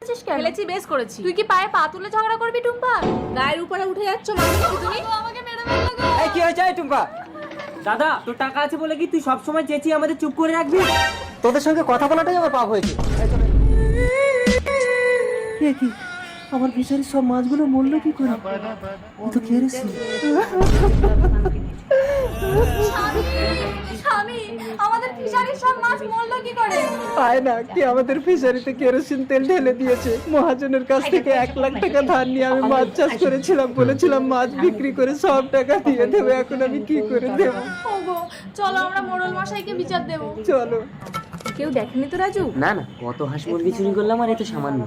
খেলেছি, বেশ করেছি। তুই কি পায়ে পা তুলে ঝগড়া করবি টুম্পা? গায়ের উপরে উঠে যাচ্ছ মানে তুমি? আমাকে মেরে ফেললো গো। এই কি হয়েছে টুম্পা? দাদা তোর টাকা আছে বলে কি তুই সবসময় চেঁচিয়ে আমাদের চুপ করে রাখবি? তোদের সঙ্গে কথা বলাটাই আমার পাপ হয়েছে। কি আমার ফিশারির সব মাছগুলো মরলো কি করে? ও তো কেড়েছে। স্বামী, আমাদের ফিশারির সব মাছ মরলো কি করে? আয় না, কি আমাদের ফিশারিতে কেরোসিন তেল ঢেলে দিয়েছে। মহাজনের কাছ থেকে 1 লাখ টাকা ধার নিয়ে আমি মাছ চাষ করেছিলাম, বলেছিলাম মাছ বিক্রি করে সব টাকা দিয়ে দেবো। এখন আমি কি করে দেব? ওগো চলো আমরা মোড়ল মশাইকে বিচার দেব। চলো। কেউ দেখেনি তো রাজু? না না, কত হাঁস মুরগি চুরি করলাম আর এটা সামান্য।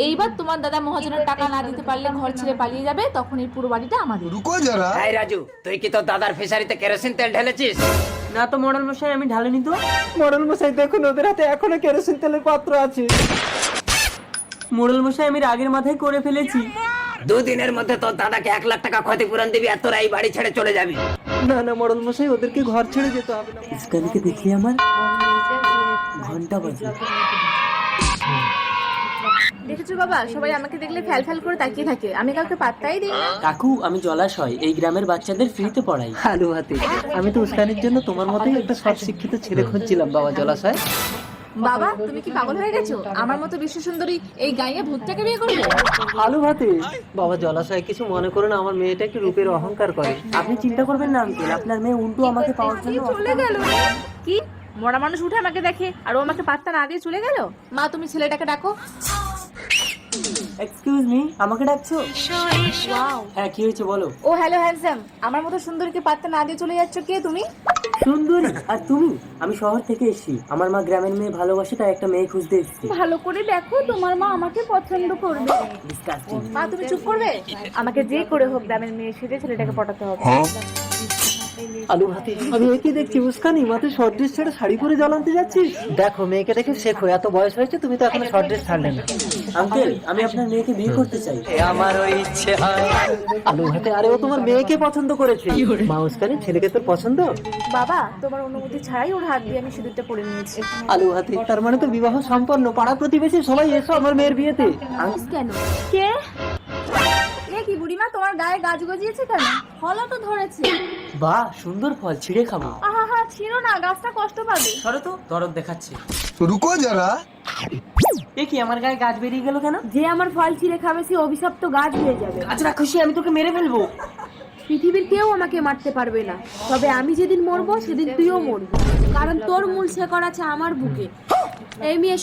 এইবার তোমার দাদা মহাজনের টাকা না দিতে পারলে ঘর ছেড়ে পালিয়ে যাবে, তখন এই পুরো বাড়িটা আমাদের। रुको जरा। এই রাজু, তুই কি তোর দাদার ফিশারিতে কেরোসিন তেল ঢেলেছিস? না তো মডেল মশাই, আমি ঢালিনি তো। মডেল মশাই দেখুন, ওদের হাতে এখনো কেরোসিন তেলের পাত্র আছে। মডেল মশাই আমি রাগের মাথায় করে ফেলেছি। 2 দিনের মধ্যে তোর দাদাকে 1 লাখ টাকা ক্ষতিপূরণ দিবি আর তোরা এই বাড়ি ছেড়ে চলে যাবি। না না মডেল মশাই, ওদেরকে ঘর ছেড়ে যেতে হবে না। ইসকানকে দেখি আমার ঘন্টা বাজে। দেখেছো বাবা, সবাই আমাকে দেখলে ফ্যাল ফ্যাল করে তাকিয়ে থাকে, আমি কাউকে পাত্তাই দিই না। কাকু, আমি জলাশয় এই গ্রামের বাচ্চাদের ফ্রিতে পড়াই। আলু হাতে, আমি তো উস্কানির জন্য তোমার মতোই একটা সৎ শিক্ষিত ছেলে খুঁজছিলাম বাবা জলাশয়। বাবা তুমি কি পাগল হয়ে গেছো? আমার মতো বিশ্ব সুন্দরী এই গায়ে ভূতটাকে বিয়ে করবে? আলু ভাতে, বাবা জলাশয় কিছু মনে করো না, আমার মেয়েটা একটু রূপের অহংকার করে। আপনি চিন্তা করবেন না আঙ্কেল, আপনার মেয়ে উল্টো আমাকে পাওয়ার জন্য চলে গেল। কি মরা মানুষ উঠে আমাকে দেখে আর ও আমাকে পাত্তা না দিয়ে চলে গেল? মা তুমি ছেলেটাকে ডাকো। এক্সকিউজ মি, আমাকে ডাকছো? ওয়াও, হ্যাঁ, কি হয়েছে বলো। ও হ্যালো হ্যান্ডসাম, আমার মতো সুন্দরীকে পাত্তা না দিয়ে চলে যাচ্ছ, কে তুমি? সুন্দরী আর তুমি? আমি শহর থেকে এসেছি, আমার মা গ্রামের মেয়ে ভালোবাসে, তাই একটা মেয়ে খুঁজতে এসেছি। ভালো করে দেখো, তোমার মা আমাকে পছন্দ করবে। ডিসকাস্টিং। মা তুমি চুপ করবে? আমাকে যে করে হোক গ্রামের মেয়ে সেজে ছেলেটাকে পটাতে হবে। আলু হাতে, আমি একই দেখছি উস্কানি, মাত্র শর্ট ড্রেস ছেড়ে শাড়ি পরে জলান্তে যাচ্ছিস। দেখো মেয়েকে দেখে শেখো, এত বয়স হয়েছে তুমি তো এখনো শর্ট ড্রেস ছাড়লে না। আঙ্কেল, আমি আপনার মেয়েকে বিয়ে করতে চাই। আমারও ইচ্ছে হয়। আলু হাতে, আরে ও তোমার মেয়েকে পছন্দ করেছে। মা উস্কানি, ছেলেকে তোর পছন্দ? বাবা তোমার অনুমতি ছাড়াই ওর হাত দিয়ে আমি সিঁদুরটা পরে নিয়েছি। আলু হাতে, তার মানে তো বিবাহ সম্পন্ন। পাড়া প্রতিবেশী সবাই এসো আমার মেয়ের বিয়েতে। কেন? কে? এ কি বুড়িমা, তোমার গায়ে গাছ গজিয়েছে কেন? ফলও তো ধরেছে। বাহ, সুন্দর ফল, ছিঁড়ে খাবো। আহা ছিল না, গাছটা কষ্ট পাবে। সরো তো, দরদ দেখাচ্ছে। रुको जरा। এ কি, আমার গায়ে গাছ বেরিয়ে গেল কেন? যে আমার ফল ছিঁড়ে খাবে সে অভিশপ্ত গাছ হয়ে যাবে। গাছরা খুশি, আমি তোকে মেরে ফেলবো। পৃথিবীর কেউ আমাকে মারতে পারবে না, তবে আমি যেদিন মরবো সেদিন তুইও মরবি, কারণ তোর মূল শেকড় আছে আমার বুকে। এই মেয়ে